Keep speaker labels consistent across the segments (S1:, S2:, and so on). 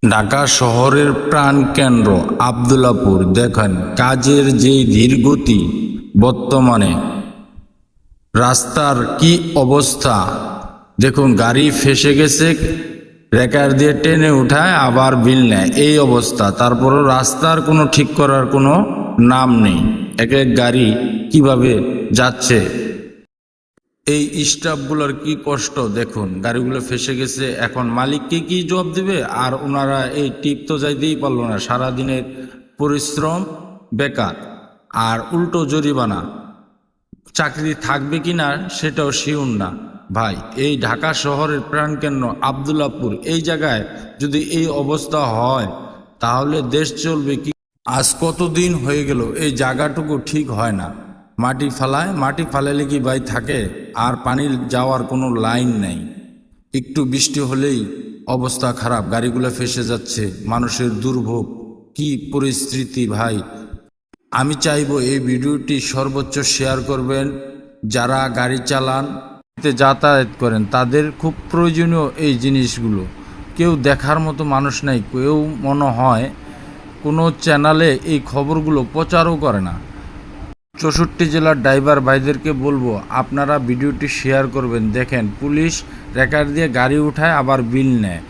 S1: ঢাকা শহরের প্রাণকেন্দ্র আব্দুল্লাহপুর দেখেন কাজের যেই ধীরগতি, বর্তমানে রাস্তার কি অবস্থা দেখুন। গাড়ি ফেসে গেছে, রেকার দিয়ে টেনে উঠায় আবার বিল নেয়, এই অবস্থা। তারপরও রাস্তার কোনো ঠিক করার কোনো নাম নেই। এক এক গাড়ি কিভাবে যাচ্ছে, এই স্টাফগুলোর কি কষ্ট দেখুন। গাড়িগুলো ফেসে গেছে, এখন মালিককে কি জবাব দিবে? আর ওনারা এই টিপ তো যাইতেই পারলো না, সারাদিনের পরিশ্রম বেকার, আর উল্টো জরিমানা। চাকরি থাকবে কি না সেটাও শিওর না। ভাই, এই ঢাকা শহরের প্রাণকেন্দ্র আব্দুল্লাহপুর, এই জায়গায় যদি এই অবস্থা হয় তাহলে দেশ চলবে কি? আজ কতদিন হয়ে গেল এই জায়গাটুকু ঠিক হয় না। মাটি ফালায়, মাটি ফালাইলে কি ভাই থাকে? আর পানির যাওয়ার কোনো লাইন নেই। একটু বৃষ্টি হলেই অবস্থা খারাপ, গাড়িগুলো ফেসে যাচ্ছে, মানুষের দুর্ভোগ, কি পরিস্থিতি ভাই। আমি চাইবো এই ভিডিওটি সর্বোচ্চ শেয়ার করবেন। যারা গাড়ি চালান, যাতায়াত করেন, তাদের খুব প্রয়োজনীয় এই জিনিসগুলো। কেউ দেখার মতো মানুষ নাই, কেউ মনে হয় কোনো চ্যানেলে এই খবরগুলো প্রচারও করে না। 64 জেলার ড্রাইভার ভাইদেরকে বলবো, আপনারা ভিডিওটি শেয়ার করবেন। দেখেন, পুলিশ রেকার দিয়ে গাড়ি উঠায় আবার বিল নেয়,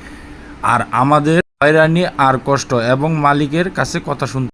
S1: আর আমাদের হয়রানি আর কষ্ট এবং মালিকের কাছে কথা শুনতে